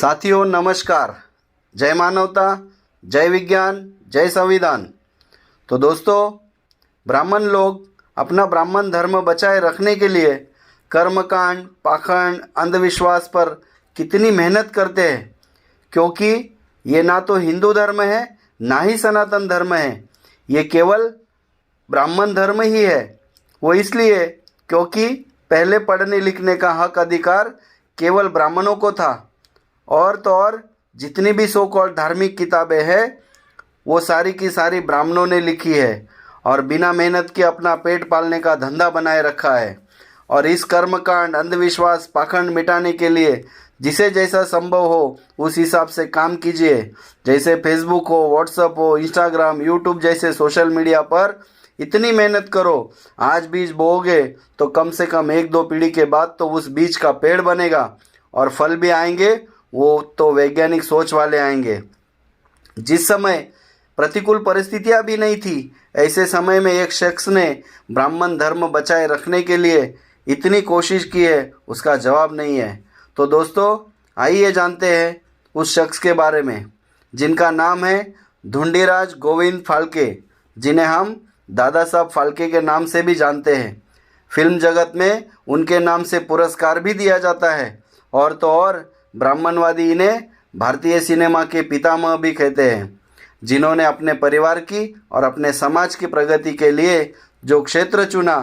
साथियों नमस्कार। जय मानवता, जय विज्ञान, जय संविधान। तो दोस्तों, ब्राह्मण लोग अपना ब्राह्मण धर्म बचाए रखने के लिए कर्मकांड, पाखंड, अंधविश्वास पर कितनी मेहनत करते हैं, क्योंकि ये ना तो हिंदू धर्म है ना ही सनातन धर्म है, ये केवल ब्राह्मण धर्म ही है। वो इसलिए क्योंकि पहले पढ़ने लिखने का हक अधिकार केवल ब्राह्मणों को था, और तो और जितनी भी सो कॉल्ड धार्मिक किताबें हैं वो सारी की सारी ब्राह्मणों ने लिखी है और बिना मेहनत के अपना पेट पालने का धंधा बनाए रखा है। और इस कर्मकांड, अंधविश्वास, पाखंड मिटाने के लिए जिसे जैसा संभव हो उस हिसाब से काम कीजिए। जैसे फेसबुक हो, व्हाट्सएप हो, इंस्टाग्राम, यूट्यूब जैसे सोशल मीडिया पर इतनी मेहनत करो। आज बीज बोओगे तो कम से कम 1-2 पीढ़ी के बाद तो उस बीज का पेड़ बनेगा और फल भी आएंगे, वो तो वैज्ञानिक सोच वाले आएंगे। जिस समय प्रतिकूल परिस्थितियां भी नहीं थी, ऐसे समय में एक शख्स ने ब्राह्मण धर्म बचाए रखने के लिए इतनी कोशिश की है, उसका जवाब नहीं है। तो दोस्तों, आइए जानते हैं उस शख्स के बारे में, जिनका नाम है धुंडीराज गोविंद फाल्के, जिन्हें हम दादा साहब फाल्के के नाम से भी जानते हैं। फिल्म जगत में उनके नाम से पुरस्कार भी दिया जाता है, और तो और ब्राह्मणवादी इन्हें भारतीय सिनेमा के पितामह भी कहते हैं, जिन्होंने अपने परिवार की और अपने समाज की प्रगति के लिए जो क्षेत्र चुना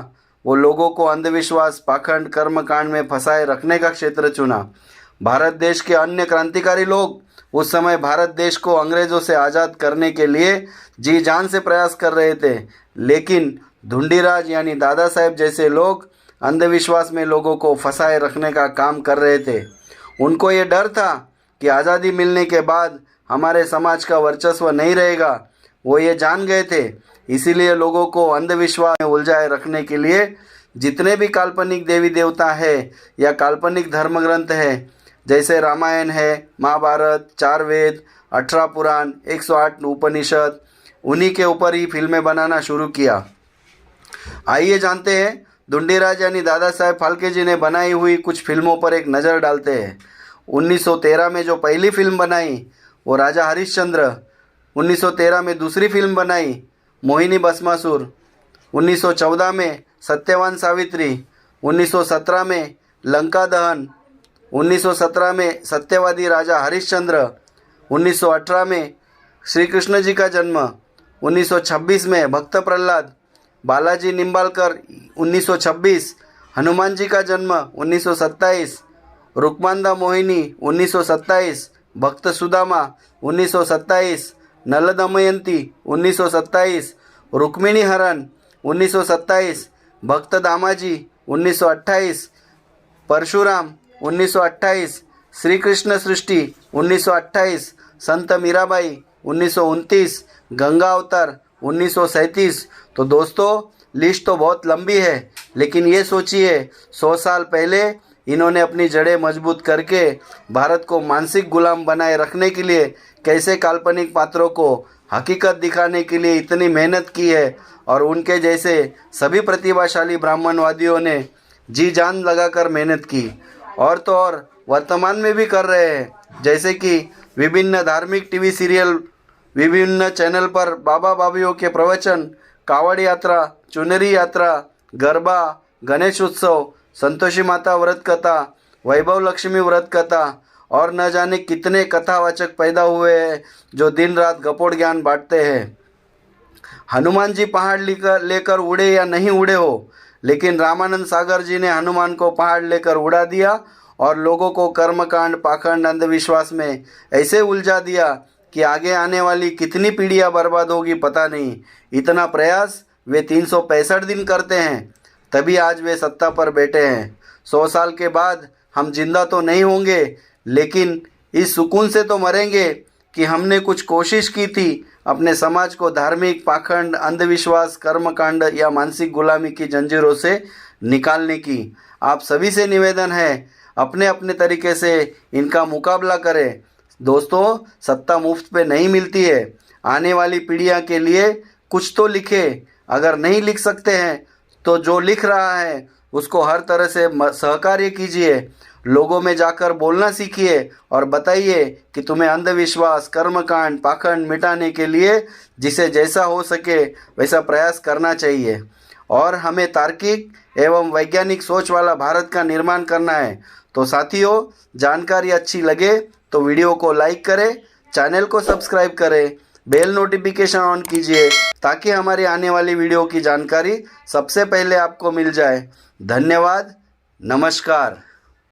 वो लोगों को अंधविश्वास, पाखंड, कर्मकांड में फंसाए रखने का क्षेत्र चुना। भारत देश के अन्य क्रांतिकारी लोग उस समय भारत देश को अंग्रेज़ों से आज़ाद करने के लिए जी जान से प्रयास कर रहे थे, लेकिन धुंडीराज यानी दादा साहेब जैसे लोग अंधविश्वास में लोगों को फंसाए रखने का काम कर रहे थे। उनको ये डर था कि आज़ादी मिलने के बाद हमारे समाज का वर्चस्व नहीं रहेगा। वो ये जान गए थे, इसीलिए लोगों को अंधविश्वास में उलझाए रखने के लिए जितने भी काल्पनिक देवी देवता है या काल्पनिक धर्म ग्रंथ है, जैसे रामायण है, महाभारत, 4 वेद, 18 पुराण, 108 उपनिषद, उन्हीं के ऊपर ही फिल्में बनाना शुरू किया। आइए जानते हैं धुंडीराज यानी दादा साहेब फाल्के जी ने बनाई हुई कुछ फिल्मों पर एक नज़र डालते हैं। 1913 में जो पहली फिल्म बनाई वो राजा हरिश्चंद्र, 1913 में दूसरी फिल्म बनाई मोहिनी भस्मासुर, 1914 में सत्यवान सावित्री, 1917 में लंका दहन, 1917 में सत्यवादी राजा हरिश्चंद्र, 1918 में श्री कृष्ण जी का जन्म, 1926 में भक्त प्रहलाद, बालाजी निम्बालकर 1926, हनुमान जी का जन्म 1927, रुक्मांदा मोहिनी 1927, भक्त सुदामा 1927, नल दमयंती 1927, रुक्मिणी हरण 1927, भक्त दामाजी 1928, परशुराम 1928, श्री कृष्ण सृष्टि 1928, संत मीराबाई 1929, गंगा अवतार 1937। तो दोस्तों, लिस्ट तो बहुत लंबी है, लेकिन ये सोचिए 100 साल पहले इन्होंने अपनी जड़ें मजबूत करके भारत को मानसिक गुलाम बनाए रखने के लिए कैसे काल्पनिक पात्रों को हकीकत दिखाने के लिए इतनी मेहनत की है, और उनके जैसे सभी प्रतिभाशाली ब्राह्मणवादियों ने जी जान लगाकर मेहनत की, और तो और वर्तमान में भी कर रहे हैं। जैसे कि विभिन्न धार्मिक टीवी सीरियल, विभिन्न चैनल पर बाबा बाबियों के प्रवचन, कावड़ यात्रा, चुनरी यात्रा, गरबा, गणेश उत्सव, संतोषी माता व्रत कथा, वैभव लक्ष्मी व्रत कथा और न जाने कितने कथावाचक पैदा हुए हैं जो दिन रात गपोड़ ज्ञान बांटते हैं। हनुमान जी पहाड़ लेकर उड़े या नहीं उड़े हो, लेकिन रामानंद सागर जी ने हनुमान को पहाड़ लेकर उड़ा दिया और लोगों को कर्मकांड, पाखंड, अंधविश्वास में ऐसे उलझा दिया कि आगे आने वाली कितनी पीढ़ियां बर्बाद होगी पता नहीं। इतना प्रयास वे 365 दिन करते हैं, तभी आज वे सत्ता पर बैठे हैं। 100 साल के बाद हम जिंदा तो नहीं होंगे, लेकिन इस सुकून से तो मरेंगे कि हमने कुछ कोशिश की थी अपने समाज को धार्मिक, पाखंड, अंधविश्वास, कर्मकांड या मानसिक गुलामी की जंजीरों से निकालने की। आप सभी से निवेदन है, अपने अपने तरीके से इनका मुकाबला करें। दोस्तों, सत्ता मुफ्त पे नहीं मिलती है। आने वाली पीढ़ियां के लिए कुछ तो लिखे। अगर नहीं लिख सकते हैं तो जो लिख रहा है उसको हर तरह से सहकार्य कीजिए लोगों में जाकर बोलना सीखिए और बताइए कि तुम्हें अंधविश्वास, कर्मकांड, पाखंड मिटाने के लिए जिसे जैसा हो सके वैसा प्रयास करना चाहिए और हमें तार्किक एवं वैज्ञानिक सोच वाला भारत का निर्माण करना है। तो साथियों, जानकारी अच्छी लगे तो वीडियो को लाइक करें, चैनल को सब्सक्राइब करें, बेल नोटिफिकेशन ऑन कीजिए ताकि हमारी आने वाली वीडियो की जानकारी सबसे पहले आपको मिल जाए। धन्यवाद। नमस्कार।